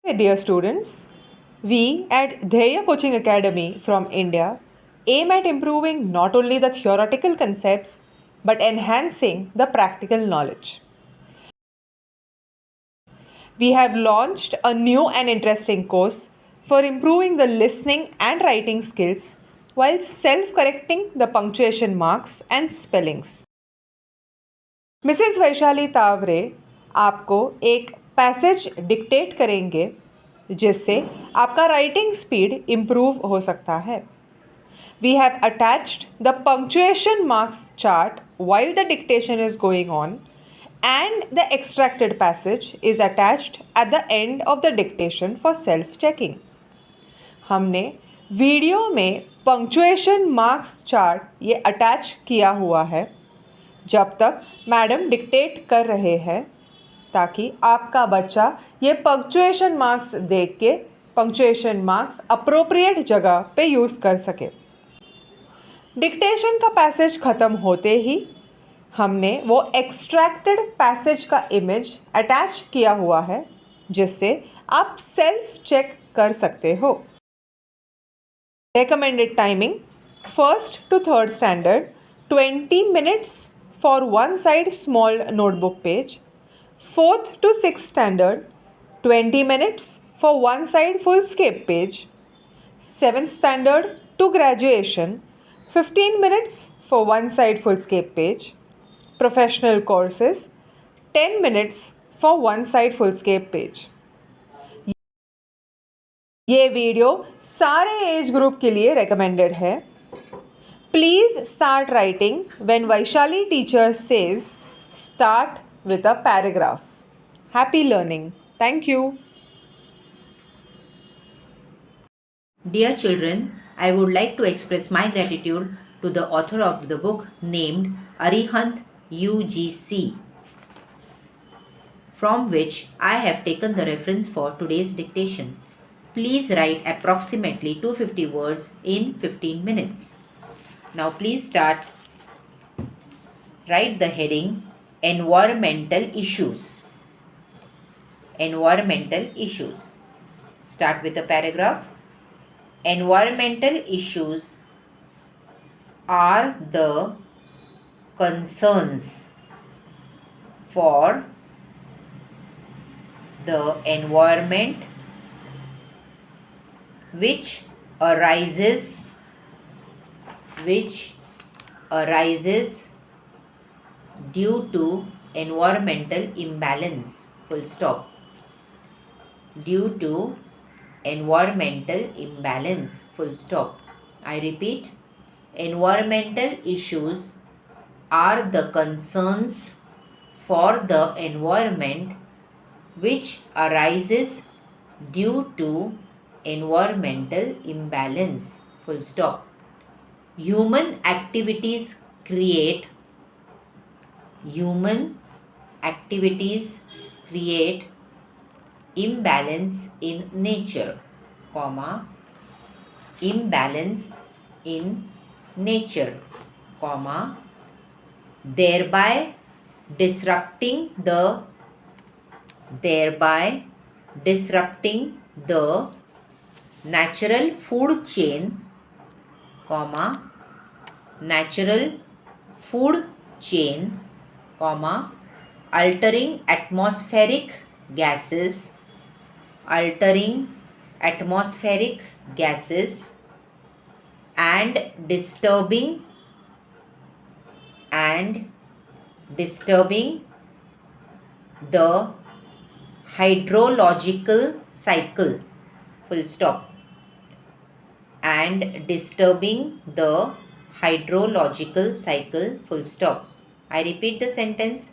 Hey, dear students, we at Dheya Coaching Academy from India aim at improving not only the theoretical concepts but enhancing the practical knowledge. We have launched a new and interesting course for improving the listening and writing skills while self correcting the punctuation marks and spellings. Mrs Vaishali Taware आपको एक passage dictate करेंगे जिससे आपका writing speed improve हो सकता है. We have attached the punctuation marks chart while the dictation is going on and the extracted passage is attached at the end of the dictation for self checking. हमने video में punctuation marks chart ये attach किया हुआ है जब तक madam dictate कर रहे हैं ताकि आपका बच्चा ये पंक्चुएशन मार्क्स देख के पंक्चुएशन मार्क्स अप्रोप्रिएट जगह पे यूज़ कर सके. डिक्टेशन का पैसेज ख़त्म होते ही हमने वो एक्सट्रैक्टेड पैसेज का इमेज अटैच किया हुआ है जिससे आप सेल्फ चेक कर सकते हो. Recommended timing: 1st to 3rd standard 20 minutes for one side small notebook page. 4th to 6th standard 20 minutes for one side fullscape page. 7th standard to graduation 15 minutes for one side fullscape page. Professional courses 10 minutes for one side fullscape page. ये video सारे age group के लिए recommended है. Please start writing when Vaishali teacher says start with a paragraph. Happy learning. Thank you. Dear children, I would like to express my gratitude to the author of the book named Arihant UGC, from which I have taken the reference for today's dictation. Please write approximately 250 words in 15 minutes. Now please start. Write the heading Environmental Issues. Environmental issues. Start with a paragraph. Environmental issues are the concerns for the environment which arises due to environmental imbalance. Full stop. Due to environmental imbalance. Full stop. I repeat. Environmental issues are the concerns for the environment which arises due to environmental imbalance. Full stop. Human activities create imbalance in nature, imbalance in nature, thereby disrupting the natural food chain, altering atmospheric gases and disturbing the hydrological cycle. Full stop. And disturbing the hydrological cycle. Full stop. I repeat the sentence.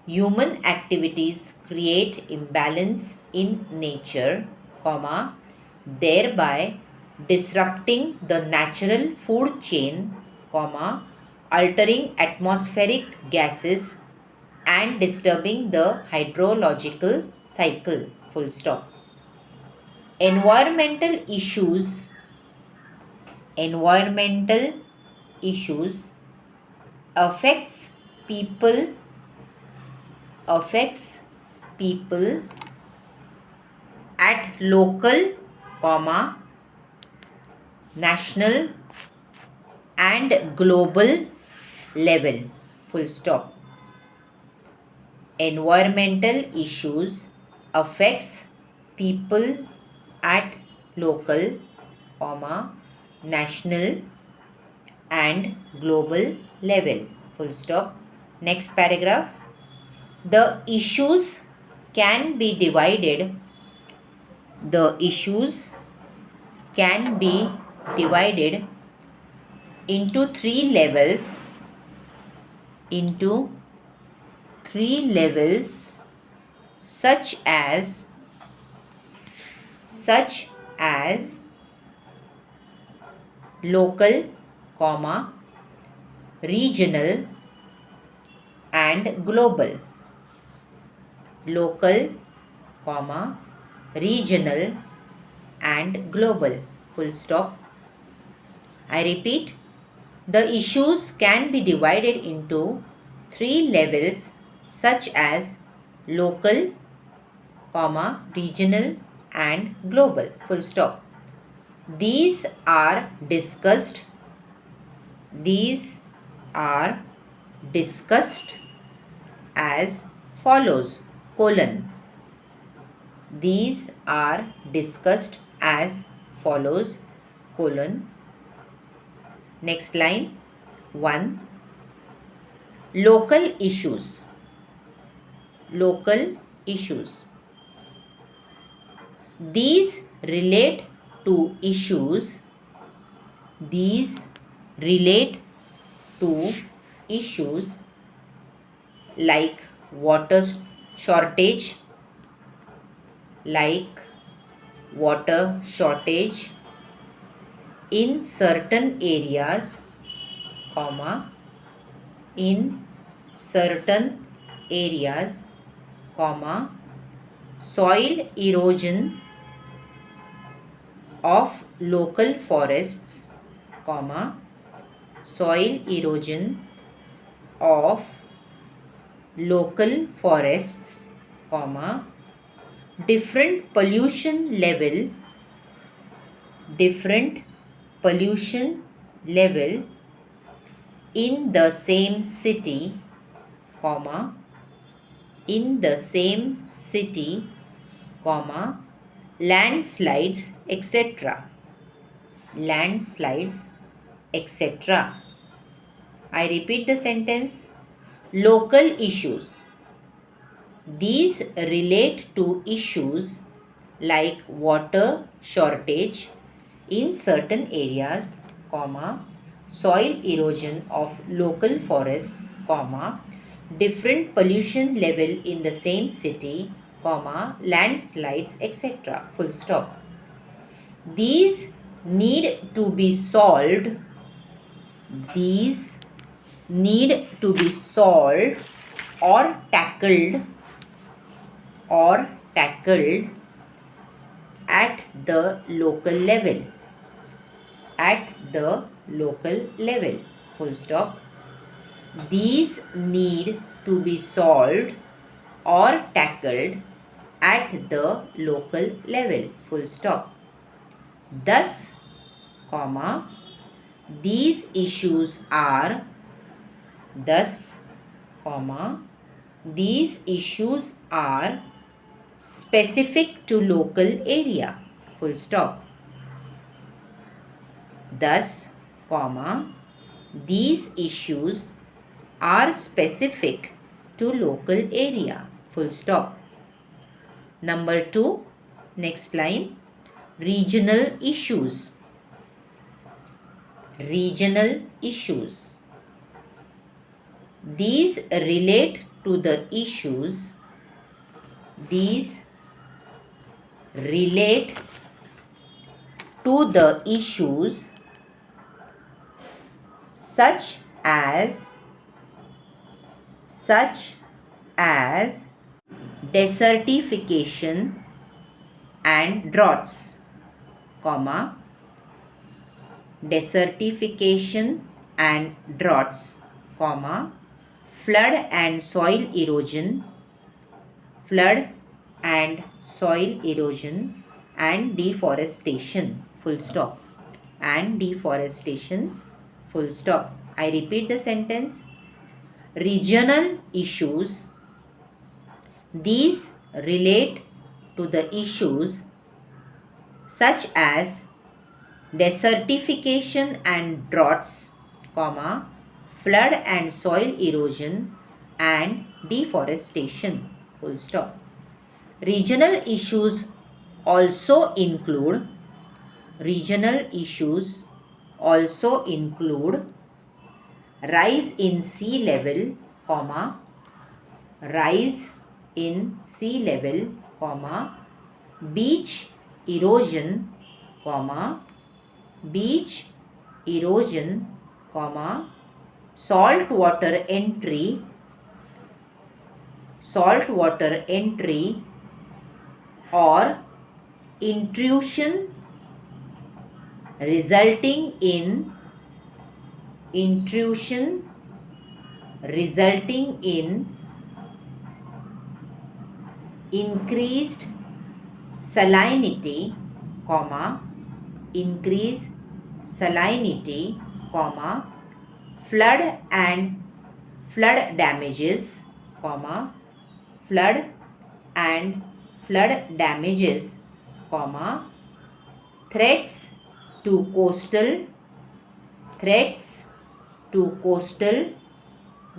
Human activities create imbalance in nature, thereby disrupting the natural food chain, altering atmospheric gases and disturbing the hydrological cycle. Full stop. Environmental issues affects people at local, comma, national and global level, full stop. Environmental issues affects people at local, comma, national and global level, full stop. Next paragraph. The issues can be divided. The issues can be divided into three levels. Into three levels, such as local, comma, regional and global. Local, comma, regional and global, full stop. I repeat, the issues can be divided into three levels, such as local, comma, regional and global, full stop. These are discussed as follows, colon. These are discussed as follows, colon. Next line. 1. Local issues. Local issues. These relate to issues. These relate to issues like water shortage, in certain areas, comma, in certain areas, comma, soil erosion of local forests, comma, soil erosion of local forests, comma, different pollution level in the same city, comma, landslides, etc. I repeat the sentence. Local issues. These relate to issues like water shortage in certain areas, comma, soil erosion of local forests, comma, different pollution level in the same city, comma, landslides, etc. Full stop. These need to be solved. These need to be solved or tackled at the local level. Full stop. These need to be solved or tackled at the local level, full stop. Thus, comma, these issues are specific to local area, full stop. Thus, comma, these issues are specific to local area, full stop. Number 2, next line. Regional issues. These relate to the issues. Such as desertification and droughts, comma, flood and soil erosion and deforestation, full stop, and deforestation, full stop. I repeat the sentence. Regional issues, these relate to the issues such as desertification and droughts, comma, flood and soil erosion and deforestation, full stop. Regional issues also include rise in sea level, comma, rise in sea level, comma, beach erosion, comma, beach erosion, comma, salt water entry or intrusion resulting in increased salinity, comma, flood and flood damages, comma, comma, threats to coastal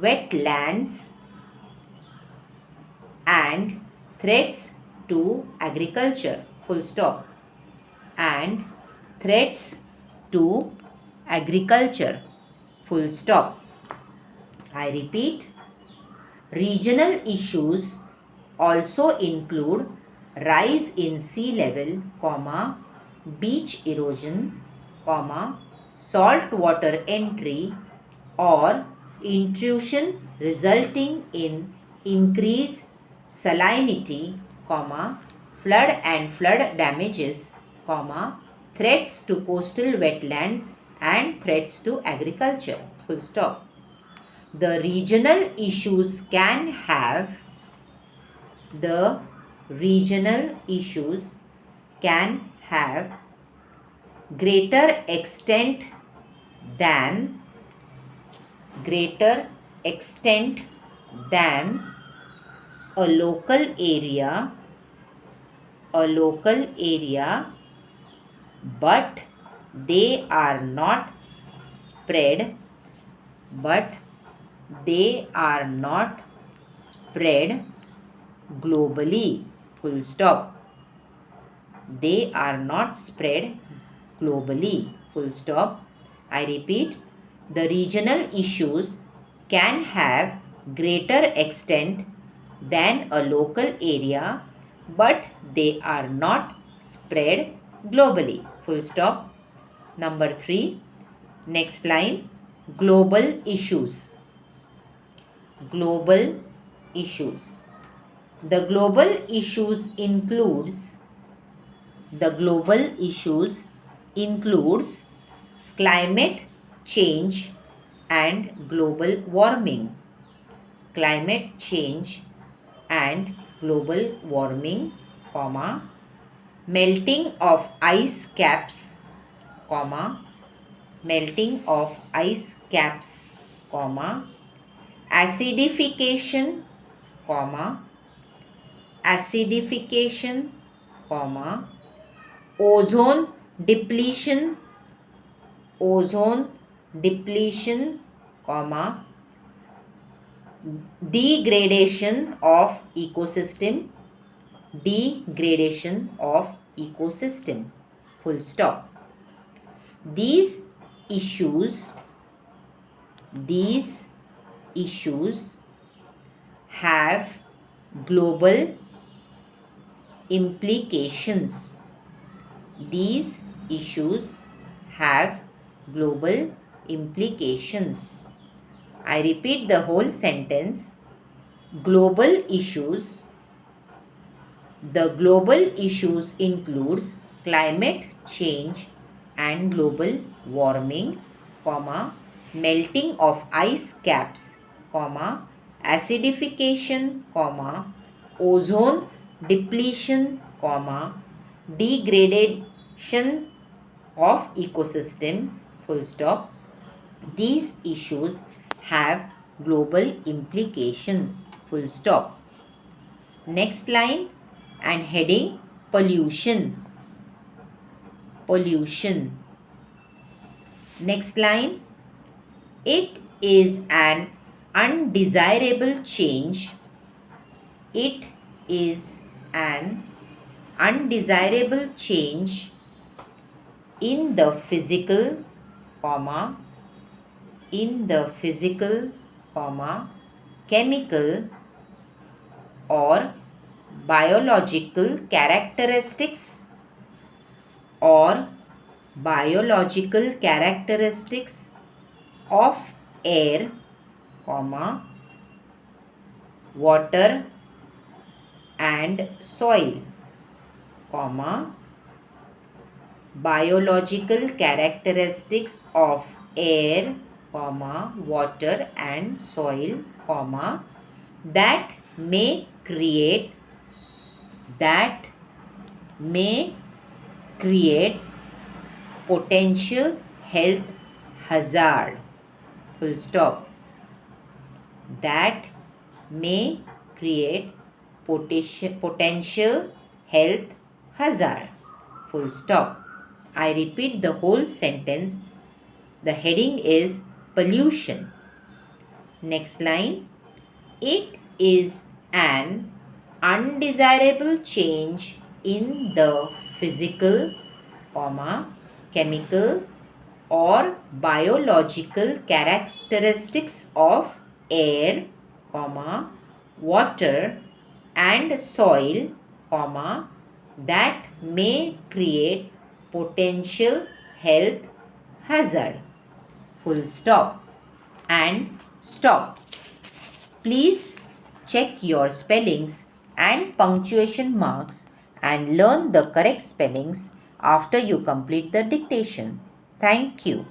wetlands and threats to agriculture, full stop, and threats to agriculture, full stop. I repeat, regional issues also include rise in sea level, comma, beach erosion, comma, salt water entry or intrusion resulting in increased salinity, comma, flood and flood damages, comma, threats to coastal wetlands and threats to agriculture, full stop. The regional issues can have greater extent than a local area, but they are not spread globally, full stop. They are not spread globally, full stop. I repeat, the regional issues can have greater extent than a local area, but they are not spread globally, full stop. Number 3, next line, global issues. The global issues includes climate change and global warming, comma, melting of ice caps, comma, acidification, comma, ozone depletion, comma, degradation of ecosystem, full stop. These issues have global implications. I repeat the whole sentence. Global issues. The global issues includes climate change and global warming, comma, melting of ice caps, comma, acidification, comma, ozone depletion, comma, degradation of ecosystem, full stop. These issues have global implications, full stop. Next line and heading pollution. Pollution. Next line, it is an undesirable change. It is an undesirable change in the physical, comma, in the physical, comma, chemical or biological characteristics or biological characteristics of air, comma, water and soil, comma, biological characteristics of air, comma, water and soil, comma, that may create potential health hazard, full stop. That may create potential health hazard, full stop. I repeat the whole sentence. The heading is pollution. Next line, it is an undesirable change in the physical, comma, chemical or biological characteristics of air, comma, water and soil, comma, that may create potential health hazard, full stop and stop. Please check your spellings and punctuation marks and learn the correct spellings after you complete the dictation. Thank you.